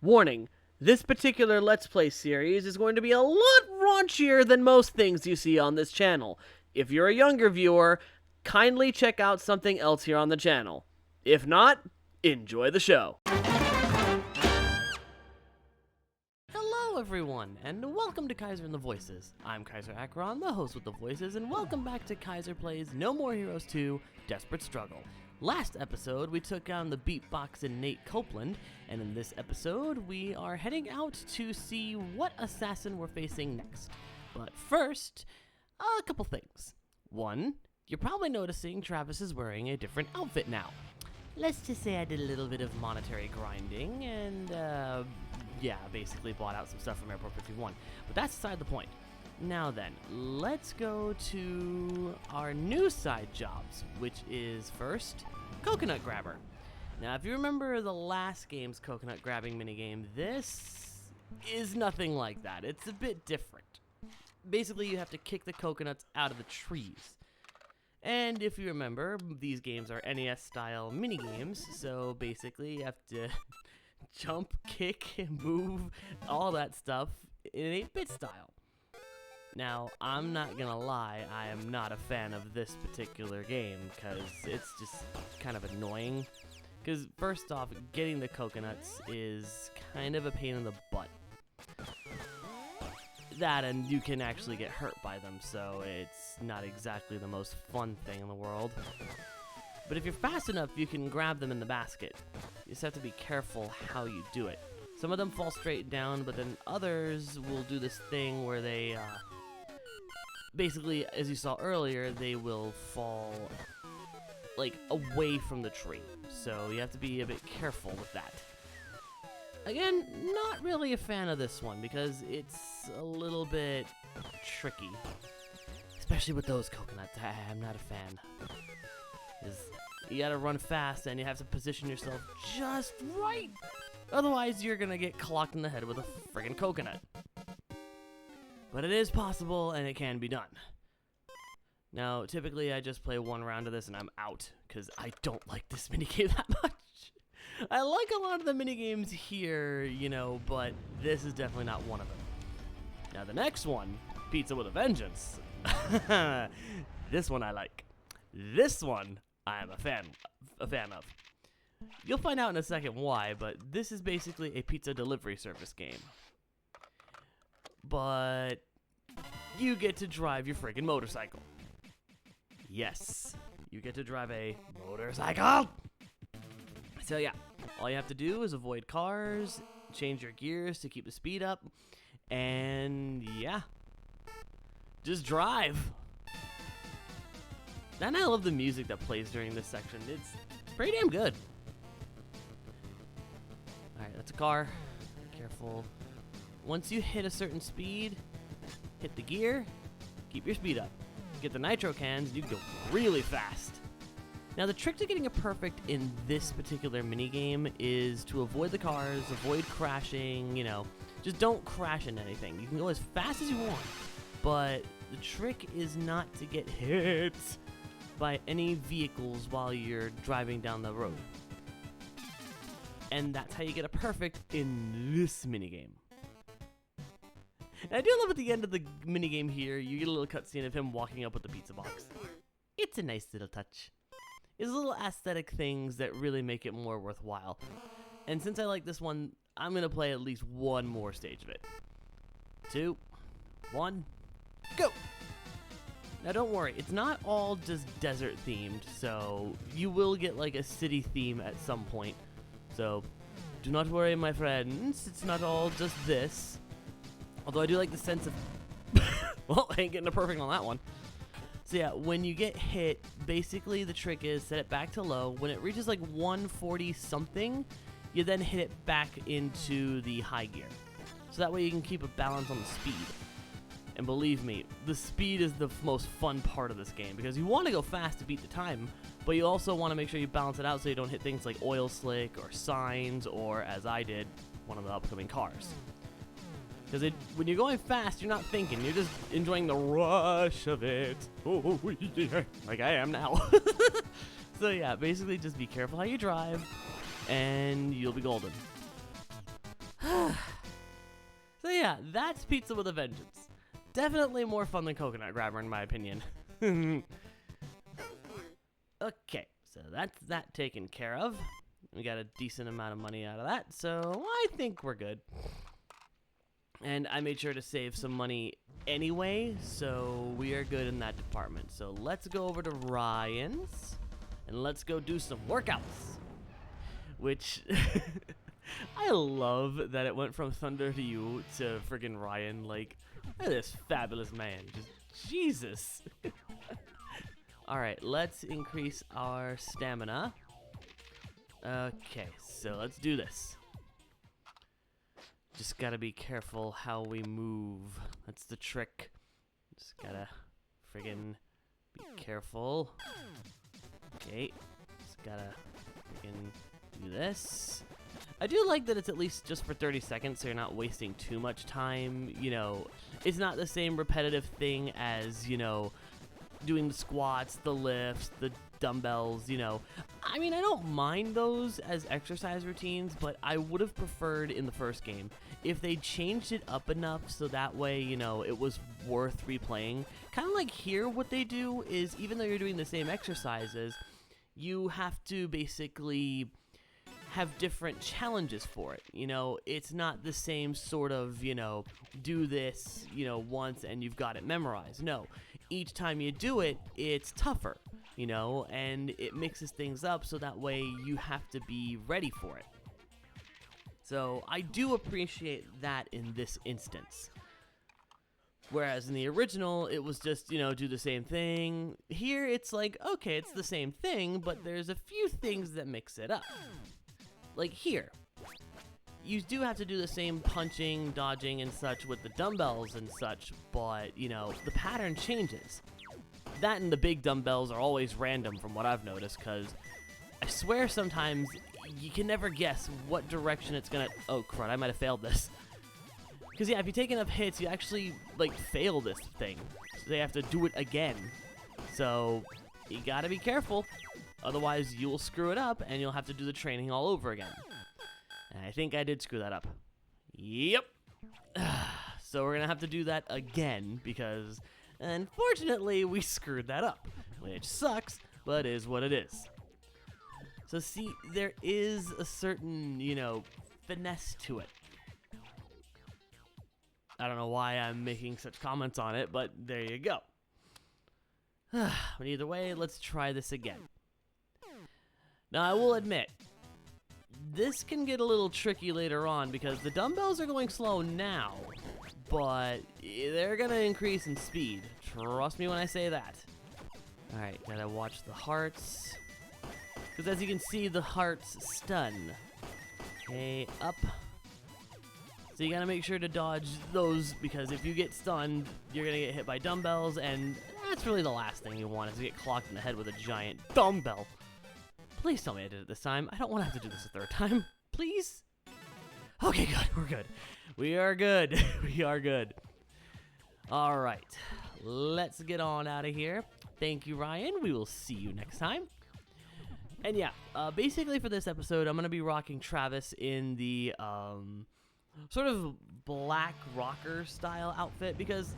Warning, this particular Let's Play series is going to be a lot raunchier than most things you see on this channel. If you're a younger viewer, kindly check out something else here on the channel. If not, enjoy the show. Hello everyone, and welcome to Kyzer and the Voices. I'm Kyzer Akron, the host with the Voices, and welcome back to Kyzer Plays No More Heroes 2 Desperate Struggle. Last episode, we took down the beatbox and Nate Copeland, and in this episode, we are heading out to see what assassin we're facing next. But first, a couple things. One, you're probably noticing Travis is wearing a different outfit now. Let's just say I did a little bit of monetary grinding, and, basically bought out some stuff from Airport 51. But that's beside the point. Now then, let's go to our new side jobs, which is first, Coconut Grabber. Now, if you remember the last game's coconut grabbing minigame, this is nothing like that. It's a bit different. Basically, you have to kick the coconuts out of the trees. And if you remember, these games are NES-style minigames, so basically you have to jump, kick, move, all that stuff in 8-bit style. Now, I'm not gonna lie, I am not a fan of this particular game, because it's just kind of annoying. Because, first off, getting the coconuts is kind of a pain in the butt. That, and you can actually get hurt by them, so it's not exactly the most fun thing in the world. But if you're fast enough, you can grab them in the basket. You just have to be careful how you do it. Some of them fall straight down, but then others will do this thing where they, basically, as you saw earlier, they will fall, like, away from the tree. So you have to be a bit careful with that. Again, not really a fan of this one because it's a little bit tricky. Especially with those coconuts. I'm not a fan. You gotta run fast and you have to position yourself just right. Otherwise, you're gonna get clocked in the head with a friggin' coconut. But it is possible and it can be done. Now, typically I just play one round of this and I'm out because I don't like this minigame that much. I like a lot of the minigames here, you know, but this is definitely not one of them. Now the next one, Pizza with a Vengeance. This one I like. This one I'm a fan of. You'll find out in a second why, but this is basically a pizza delivery service game. But you get to drive your friggin' motorcycle. Yes, you get to drive a motorcycle. So yeah, all you have to do is avoid cars, change your gears to keep the speed up, and yeah, just drive. And I love the music that plays during this section. It's pretty damn good. Alright, that's a car. Careful. Once you hit a certain speed, hit the gear, keep your speed up. Get the nitro cans, you can go really fast. Now, the trick to getting it perfect in this particular minigame is to avoid the cars, avoid crashing, you know, just don't crash into anything. You can go as fast as you want, but the trick is not to get hit by any vehicles while you're driving down the road. And that's how you get it perfect in this minigame. And I do love at the end of the minigame here, you get a little cutscene of him walking up with the pizza box. It's a nice little touch. It's little aesthetic things that really make it more worthwhile. And since I like this one, I'm going to play at least one more stage of it. 2, 1, go! Now don't worry, it's not all just desert themed, so you will get like a city theme at some point. So do not worry, my friends, it's not all just this. Although I do like the sense of... well, I ain't getting a perfect on that one. So yeah, when you get hit, basically the trick is set it back to low. When it reaches like 140 something, you then hit it back into the high gear. So that way you can keep a balance on the speed. And believe me, the speed is the most fun part of this game because you want to go fast to beat the time, but you also want to make sure you balance it out so you don't hit things like oil slick or signs or, as I did, one of the upcoming cars. Because when you're going fast, you're not thinking. You're just enjoying the rush of it. Oh, yeah. Like I am now. So yeah, basically just be careful how you drive, and you'll be golden. So yeah, that's Pizza with a Vengeance. Definitely more fun than Coconut Grabber in my opinion. Okay, so that's that taken care of. We got a decent amount of money out of that, so I think we're good. And I made sure to save some money anyway, so we are good in that department. So let's go over to Ryan's, and let's go do some workouts. Which, I love that it went from Thunder to you to friggin' Ryan. Like, look at this fabulous man. Just, Jesus. Alright, let's increase our stamina. Okay, so let's do this. Just gotta be careful how we move. That's the trick. Just gotta friggin' be careful. Okay, just gotta friggin' do this. I do like that it's at least just for 30 seconds, so you're not wasting too much time. You know, it's not the same repetitive thing as, you know, doing the squats, the lifts, the dumbbells, you know. I mean, I don't mind those as exercise routines, but I would have preferred in the first game if they changed it up enough so that way, you know, it was worth replaying. Kind of like here, what they do is, even though you're doing the same exercises, you have to basically have different challenges for it. You know, it's not the same sort of, you know, do this, you know, once and you've got it memorized. No, each time you do it, it's tougher, you know, and it mixes things up so that way you have to be ready for it. So I do appreciate that in this instance. Whereas in the original, it was just, you know, do the same thing. Here, it's like, okay, it's the same thing, but there's a few things that mix it up. Like here, you do have to do the same punching, dodging, and such with the dumbbells and such, but, you know, the pattern changes. That and the big dumbbells are always random from what I've noticed, because I swear sometimes you can never guess what direction it's gonna... Oh, crud, I might have failed this. Because, yeah, if you take enough hits, you actually, like, fail this thing. So they have to do it again. So, you gotta be careful. Otherwise, you'll screw it up, and you'll have to do the training all over again. And I think I did screw that up. Yep. So we're gonna have to do that again, because, unfortunately, we screwed that up. Which sucks, but is what it is. So see, there is a certain, you know, finesse to it. I don't know why I'm making such comments on it, but there you go. But either way, let's try this again. Now, I will admit, this can get a little tricky later on because the dumbbells are going slow now, but they're going to increase in speed. Trust me when I say that. Alright, gotta watch the hearts. Because as you can see, the hearts stun. Okay, up. So you gotta make sure to dodge those, because if you get stunned, you're gonna get hit by dumbbells, and that's really the last thing you want, is to get clocked in the head with a giant dumbbell. Please tell me I did it this time. I don't want to have to do this a third time. Please? Okay, good. We're good. We are good. We are good. All right. Let's get on out of here. Thank you, Ryan. We will see you next time. And yeah, basically for this episode, I'm going to be rocking Travis in the sort of black rocker style outfit, because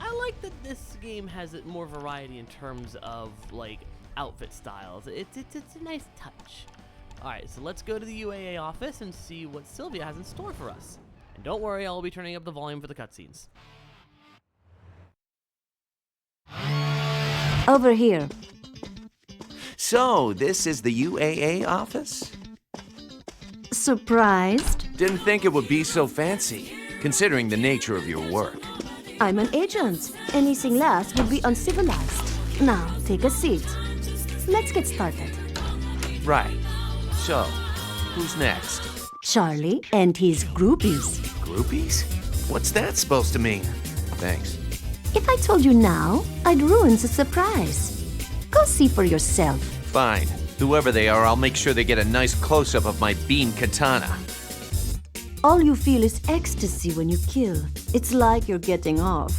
I like that this game has more variety in terms of, like, outfit styles. It's a nice touch. Alright, so let's go to the UAA office and see what Sylvia has in store for us. And don't worry, I'll be turning up the volume for the cutscenes. Over here. So, this is the UAA office? Surprised? Didn't think it would be so fancy, considering the nature of your work. I'm an agent. Anything less would be uncivilized. Now, take a seat. Let's get started. Right. So, who's next? Charlie and his groupies. Groupies? What's that supposed to mean? Thanks. If I told you now, I'd ruin the surprise. Go see for yourself. Fine. Whoever they are, I'll make sure they get a nice close-up of my beam katana. All you feel is ecstasy when you kill. It's like you're getting off.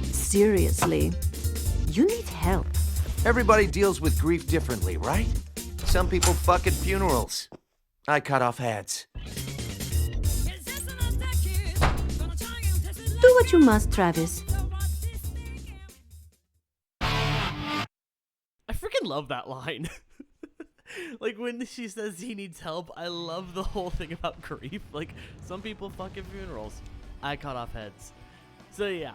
Seriously, you need help. Everybody deals with grief differently, right? Some people fuck at funerals. I cut off heads. what you must, Travis. I freaking love that line. Like, when she says he needs help, I love the whole thing about grief. Like, some people fuck at funerals. I cut off heads. So, yeah.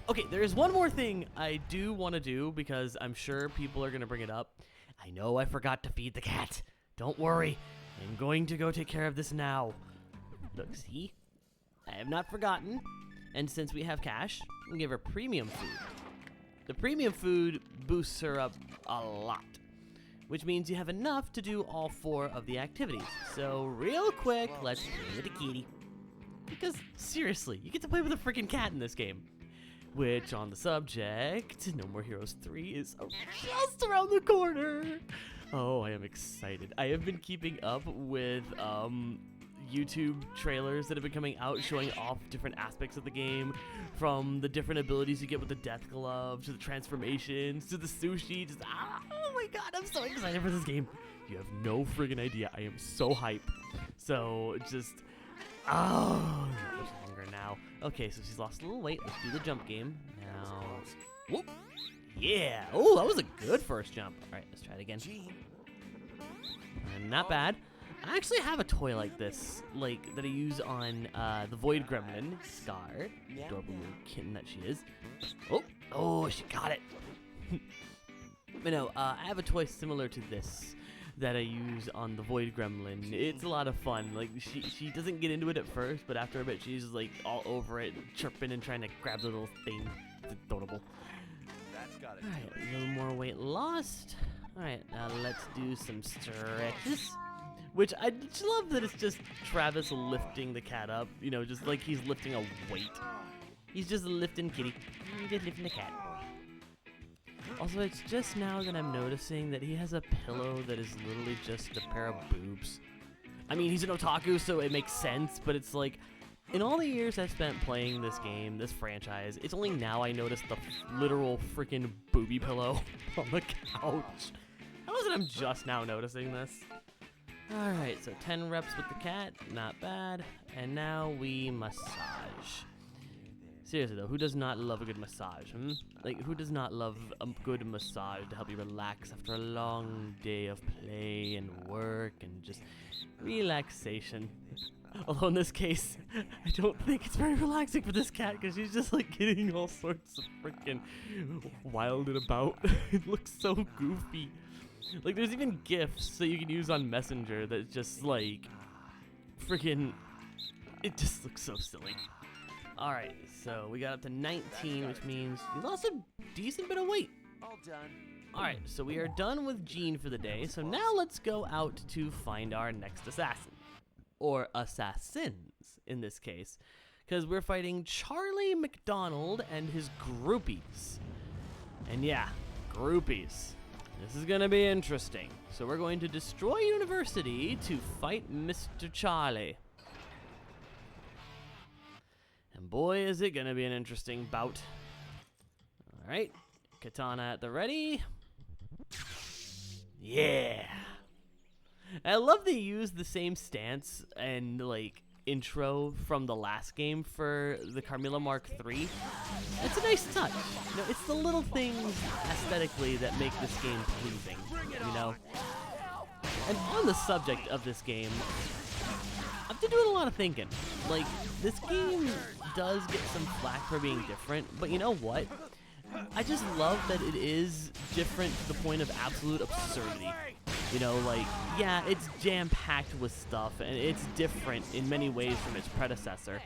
Okay, there is one more thing I do want to do, because I'm sure people are going to bring it up. I know I forgot to feed the cat. Don't worry. I'm going to go take care of this now. Look, see? I have not forgotten. And since we have cash, we'll give her premium food. The premium food boosts her up a lot, which means you have enough to do all 4 of the activities. So real quick, let's play with the kitty. Because seriously, you get to play with a freaking cat in this game. Which, on the subject, No More Heroes 3 is just around the corner. Oh, I am excited. I have been keeping up with YouTube trailers that have been coming out showing off different aspects of the game, from the different abilities you get with the death glove, to the transformations, to the sushi. Just, oh my god, I'm so excited for this game. You have no friggin' idea. I am so hype. So, just, oh, that was longer now. Okay, so she's lost a little weight. Let's do the jump game. Now, whoop. Yeah. Oh, that was a good first jump. All right, let's try it again. And not bad. I actually have a toy like this, like, that I use on the Void Gremlin, Scar, adorable little kitten that she is. Oh, she got it. But no, I have a toy similar to this that I use on the Void Gremlin. It's a lot of fun. Like, she doesn't get into it at first, but after a bit, she's like all over it, chirping and trying to grab the little thing. It's adorable. All right, a little more weight lost. All right, now let's do some stretches. Which I just love that it's just Travis lifting the cat up, you know, just like he's lifting a weight. He's just lifting kitty. He's just lifting the cat. Also, it's just now that I'm noticing that he has a pillow that is literally just a pair of boobs. I mean, he's an otaku, so it makes sense, but it's like, in all the years I've spent playing this game, this franchise, it's only now I noticed the literal freaking booby pillow on the couch. How is it I'm just now noticing this? Alright, so 10 reps with the cat, not bad. And now we massage. Seriously though, who does not love a good massage, Like, who does not love a good massage to help you relax after a long day of play and work and just relaxation? Although in this case, I don't think it's very relaxing for this cat, because she's just like getting all sorts of freaking wilded about. It looks so goofy. Like, there's even GIFs that you can use on Messenger that's just like freaking, it just looks so silly. Alright, so we got up to 19, which means we lost a decent bit of weight. All done. Alright, so we are done with Jean for the day, so now let's go out to find our next assassin. Or assassins, in this case. Because we're fighting Charlie McDonald and his groupies. And yeah, groupies. This is gonna be interesting. So we're going to destroy University to fight Mr. Charlie. And boy, is it gonna be an interesting bout. Alright, katana at the ready. Yeah. I love they use the same stance and like intro from the last game for the Carmilla Mark III. It's a nice touch. You know, it's the little things aesthetically that make this game pleasing, you know? And on the subject of this game, I've been doing a lot of thinking. Like, this game does get some flack for being different, but you know what? I just love that it is different to the point of absolute absurdity. You know, like, yeah, it's jam-packed with stuff, and it's different in many ways from its predecessor.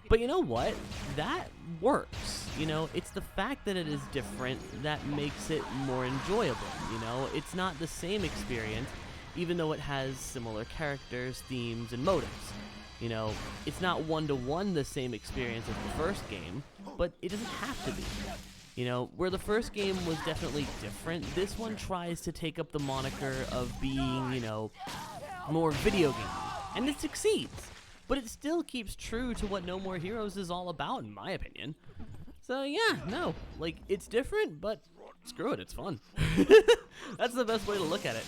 But you know what? That works. You know, it's the fact that it is different that makes it more enjoyable, you know? It's not the same experience, even though it has similar characters, themes, and motives. You know, it's not one-to-one the same experience as the first game, but it doesn't have to be. You know, where the first game was definitely different, this one tries to take up the moniker of being, you know, more video game. And it succeeds. But it still keeps true to what No More Heroes is all about, in my opinion. So yeah, no, like, it's different, but screw it, it's fun. That's the best way to look at it.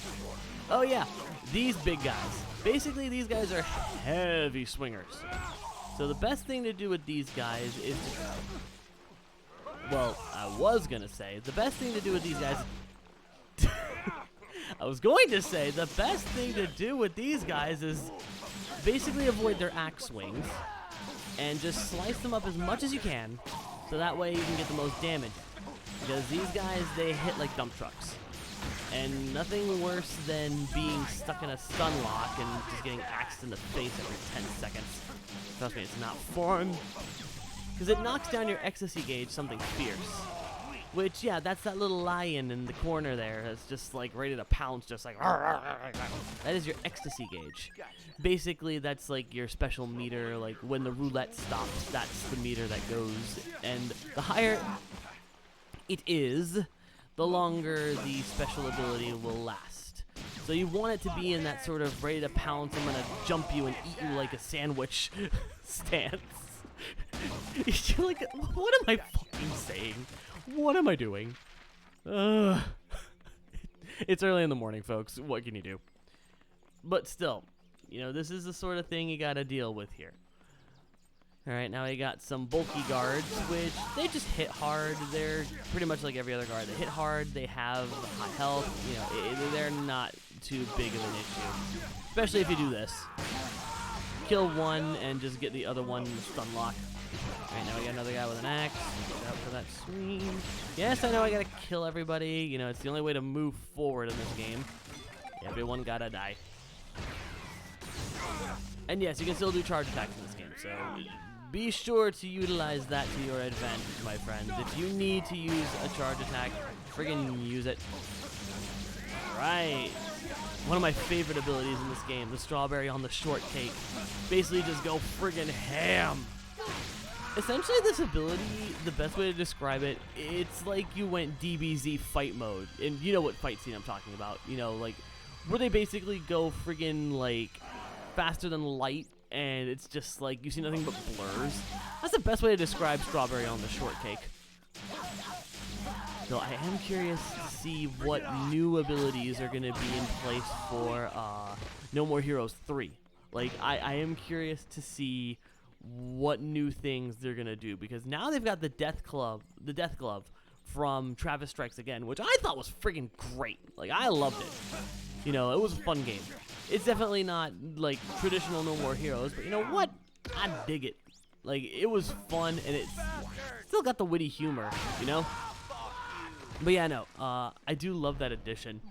Oh yeah, these big guys. Basically, these guys are heavy swingers. So the best thing to do with these guys is well, I was gonna say the best thing to do with these guys I was going to say the best thing to do with these guys is basically avoid their axe swings and just slice them up as much as you can, so that way you can get the most damage. Because these guys, they hit like dump trucks. And nothing worse than being stuck in a stun lock and just getting axed in the face every 10 seconds. Trust me, it's not fun. Because it knocks down your ecstasy gauge something fierce. Which, yeah, that's that little lion in the corner there that's just like ready to pounce, just like that is your ecstasy gauge. Basically, that's like your special meter, like when the roulette stops, that's the meter that goes. And the higher it is, the longer the special ability will last. So you want it to be in that sort of ready to pounce, I'm gonna jump you and eat you like a sandwich stance. You're like, what am I fucking saying? What am I doing? It's early in the morning, folks. What can you do? But still, you know, this is the sort of thing you gotta deal with here. Alright, now we got some bulky guards, which they just hit hard. They're pretty much like every other guard. They hit hard, they have high health, you know, they're not too big of an issue. Especially if you do this. Kill one and just get the other one stun lock. Alright, now we got another guy with an axe. Watch out for that swing. Yes, I know I gotta kill everybody. You know, it's the only way to move forward in this game. Everyone gotta die. And yes, you can still do charge attacks in this game, so be sure to utilize that to your advantage, my friends. If you need to use a charge attack, friggin' use it. Right. One of my favorite abilities in this game, the strawberry on the shortcake. Basically just go friggin' ham. Essentially, this ability, the best way to describe it, it's like you went DBZ fight mode. And you know what fight scene I'm talking about. You know, like, where they basically go friggin' like faster than light, and it's just like you see nothing but blurs. That's the best way to describe strawberry on the shortcake. So I am curious to see what new abilities are going to be in place for No More Heroes 3. Like, I am curious to see what new things they're going to do, because now they've got the Death Glove from Travis Strikes Again, which I thought was friggin' great. Like, I loved it. You know, it was a fun game. It's definitely not, like, traditional No More Heroes, but you know what? I dig it. Like, it was fun, and it's still got the witty humor, you know? But yeah, no, I do love that addition.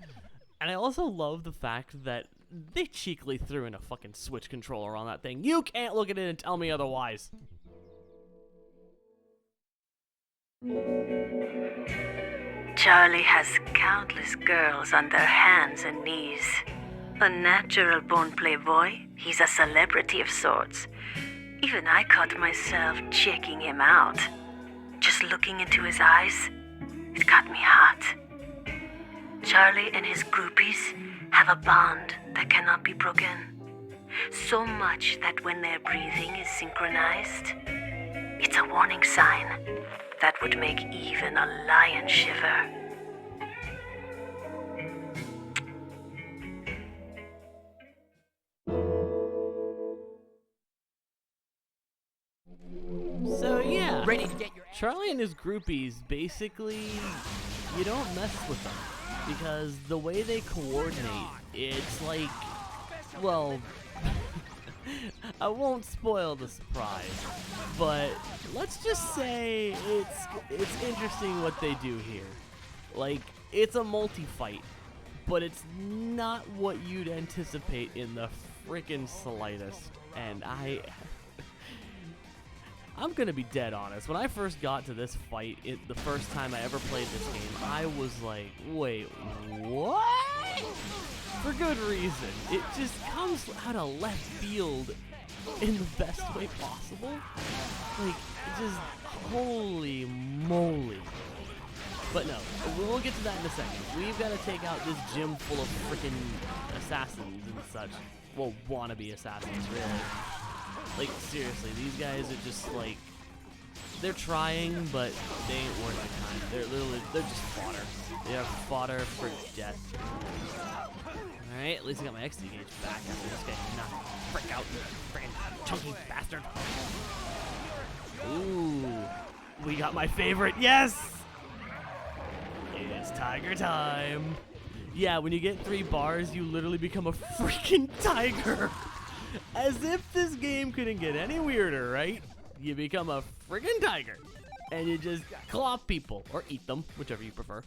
And I also love the fact that they cheekily threw in a fucking Switch controller on that thing. You can't look at it and tell me otherwise. Charlie has countless girls on their hands and knees. A natural born playboy, he's a celebrity of sorts. Even I caught myself checking him out. Just looking into his eyes, it got me hot. Charlie and his groupies have a bond that cannot be broken. So much that when their breathing is synchronized, it's a warning sign that would make even a lion shiver. So yeah, Charlie and his groupies, basically, you don't mess with them. Because the way they coordinate, it's like, well, I won't spoil the surprise, but let's just say it's interesting what they do here. Like, it's a multi-fight, but it's not what you'd anticipate in the frickin' slightest. And I'm gonna be dead honest. When I first got to this fight, the first time I ever played this game, I was like, wait, what? For good reason. It just comes out of left field in the best way possible. Like, it just, holy moly. But no, we'll get to that in a second. We've got to take out this gym full of freaking assassins and such. Well, wannabe assassins, really. Like, seriously, these guys are just, like, they're trying, but they ain't worth the time. They're just fodder. They are fodder for death. Alright, at least I got my XD gauge back after this guy knocked the frick out, you freaking chunky bastard. we got my favorite. Yes! It's tiger time. Yeah, when you get 3 bars, you literally become a freaking tiger. As if this game couldn't get any weirder, right? You become a freaking tiger. And you just claw people, or eat them, whichever you prefer.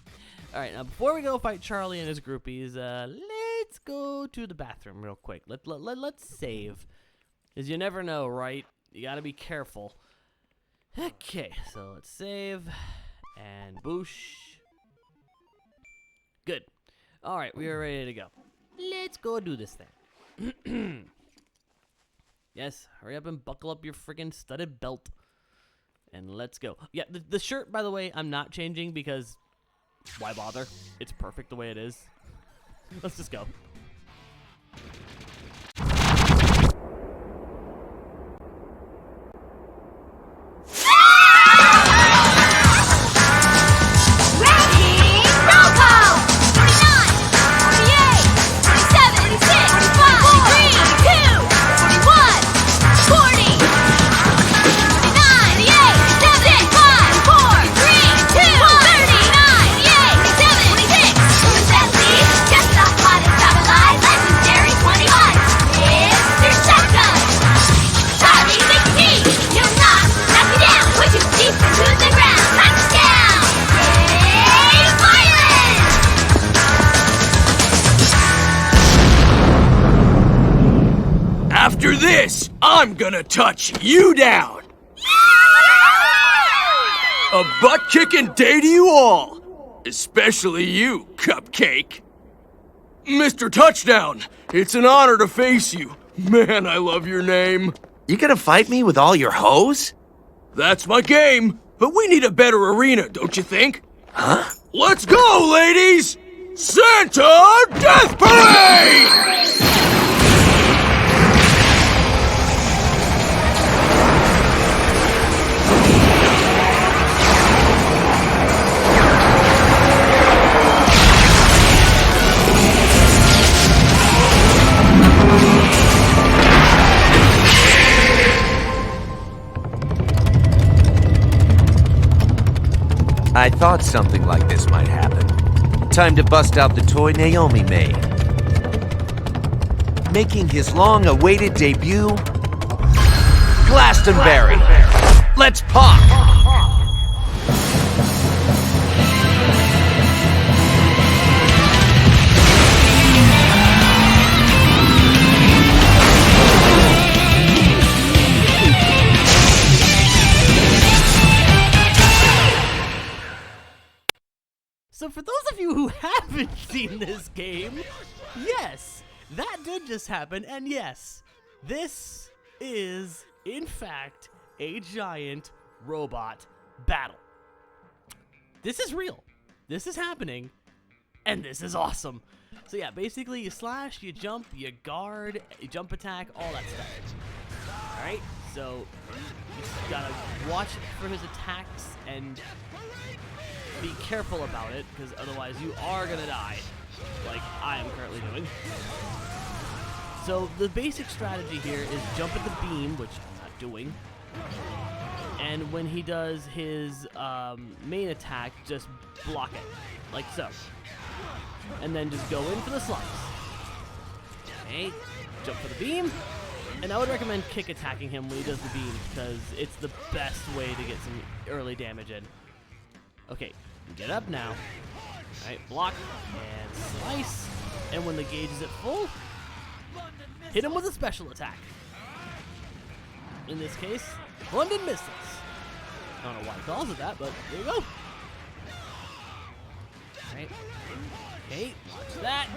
Alright, now before we go fight Charlie and his groupies, let's go to the bathroom real quick. Let's save. Because you never know, right? You gotta be careful. Okay, so let's save. And boosh. Good. Alright, we are ready to go. Let's go do this thing. Yes, hurry up and buckle up your friggin' studded belt. And let's go. Yeah, the shirt, by the way, I'm not changing because why bother? It's perfect the way it is. Let's just go. After this, I'm gonna touch you down! A butt-kicking day to you all! Especially you, Cupcake! Mr. Touchdown, it's an honor to face you. Man, I love your name. You gonna fight me with all your hoes? That's my game, but we need a better arena, don't you think? Huh? Let's go, ladies! Santa Death Parade! I thought something like this might happen. Time to bust out the toy Naomi made. Making his long-awaited debut, Glastonbury. Let's pop! So for those of you who haven't seen this game, yes, that did just happen, and yes, this is, in fact, a giant robot battle. This is real. This is happening, and this is awesome. So yeah, basically you slash, you jump, you guard, you jump attack, all that stuff. Alright, so you just gotta watch for his attacks and be careful about it, because otherwise you are gonna die, like I am currently doing. So the basic strategy here is jump at the beam, which I'm not doing, and when he does his main attack, just block it, like so, and then just go in for the slice. Okay, jump for the beam, and I would recommend kick attacking him when he does the beam, because it's the best way to get some early damage in. Okay, get up now. Alright, block and slice. And when the gauge is at full, hit him with a special attack. In this case, London Missiles. I don't know why he calls it that, but there you go. Alright. Okay, watch that.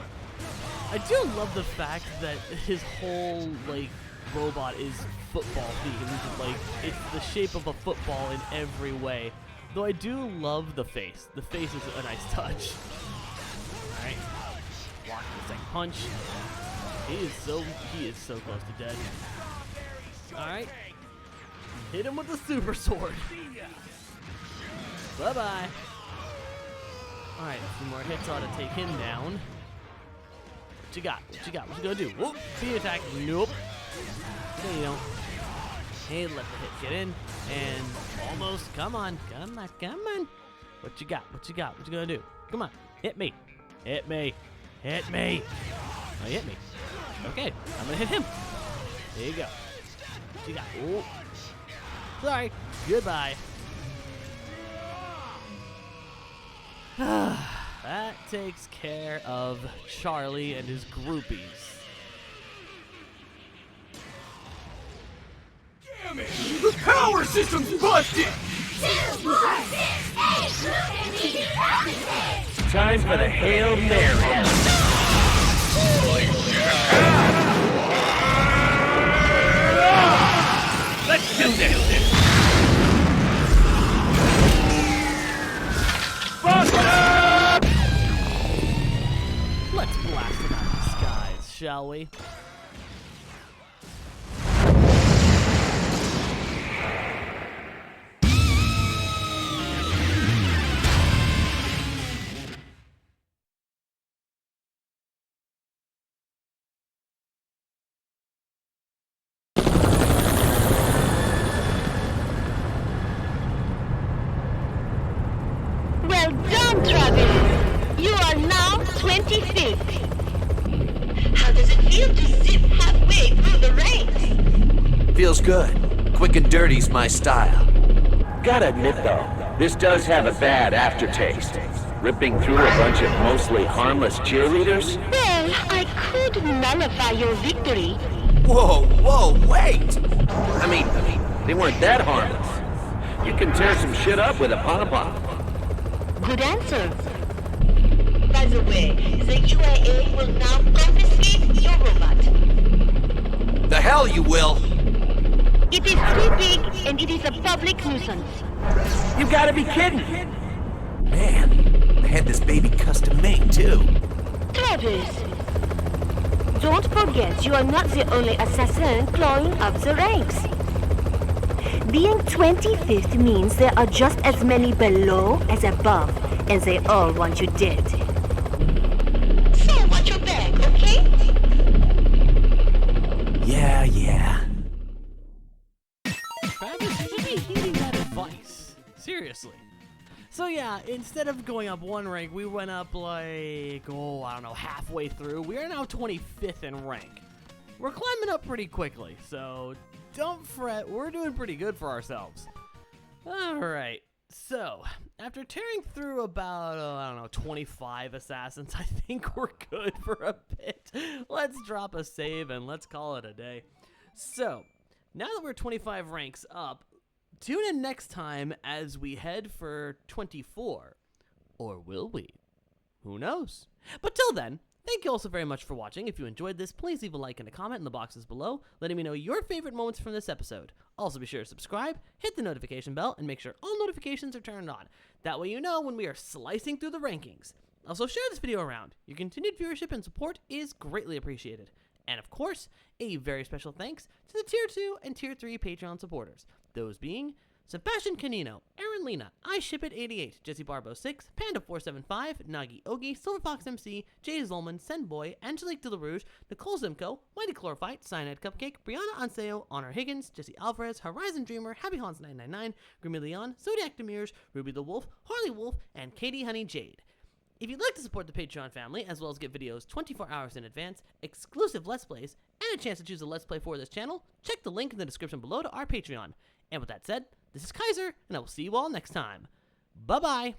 I do love the fact that his whole, like, robot is football themed. Like, it's the shape of a football in every way. Though I do love the face. The face is a nice touch. Alright. Block the second punch. He is so close to dead. Alright. Hit him with the super sword. Bye-bye. Alright, a few more hits ought to take him down. What you got? What you got? What you gonna do? Whoop! Speed attack. Nope. No, you don't. Hey, let the hit get in. And almost. Come on. What you got? What you gonna do? Come on. Hit me. Oh, you hit me. Okay, I'm gonna hit him. There you go. What you got? Oh. Sorry. Goodbye. That takes care of Charlie and his groupies. Damn it! The power system's busted! Time for the Hail Mary. Let's do this! Let's blast it out of the skies, shall we? Well done, Travis. You are now 25th. How does it feel to zip halfway through the ranks? Feels good. Quick and dirty's my style. Gotta admit though, this does have a bad aftertaste. Ripping through a bunch of mostly harmless cheerleaders? Well, I could nullify your victory. Whoa, wait! I mean, They weren't that harmless. You can tear some shit up with a pom-pom. Good answer. By the way, the UAA will now confiscate your robot. the hell you will! It is too big and it is a public nuisance. You gotta be kidding! Man, I had this baby custom made too. Travis, don't forget you are not the only assassin clawing up the ranks. Being 25th means there are just as many below as above, and they all want you dead. So watch your back, okay? Yeah. Travis, you should be heeding that advice. Seriously. So yeah, instead of going up one rank, we went up like, I don't know, halfway through. We are now 25th in rank. We're climbing up pretty quickly, so don't fret, we're doing pretty good for ourselves. Alright, so, after tearing through about, 25 assassins, I think we're good for a bit. Let's drop a save and let's call it a day. So, now that we're 25 ranks up, tune in next time as we head for 24. Or will we? Who knows? But till then, thank you all so very much for watching. If you enjoyed this, please leave a like and a comment in the boxes below, letting me know your favorite moments from this episode. Also be sure to subscribe, hit the notification bell, and make sure all notifications are turned on. That way you know when we are slicing through the rankings. Also share this video around. Your continued viewership and support is greatly appreciated. And of course, a very special thanks to the Tier 2 and Tier 3 Patreon supporters. Those being Sebastian Canino, Aaron Lena, iShipIt88, Jesse Barbo 6, Panda475, Nagi Ogi, Silver Fox MC, Jay Zolman, Senboy, Angelique De La Rouge, Nicole Zimko, Mighty Chlorophyte, Cyanide Cupcake, Brianna Anseo, Honor Higgins, Jesse Alvarez, Horizon Dreamer, Happy Hans 999, Grimmy Leon, Zodiac Demirs, Ruby the Wolf, Harley Wolf, and Katie Honey Jade. If you'd like to support the Patreon family, as well as get videos 24 hours in advance, exclusive Let's Plays, and a chance to choose a Let's Play for this channel, check the link in the description below to our Patreon. And with that said, this is Kyzer, and I will see you all next time. Bye-bye!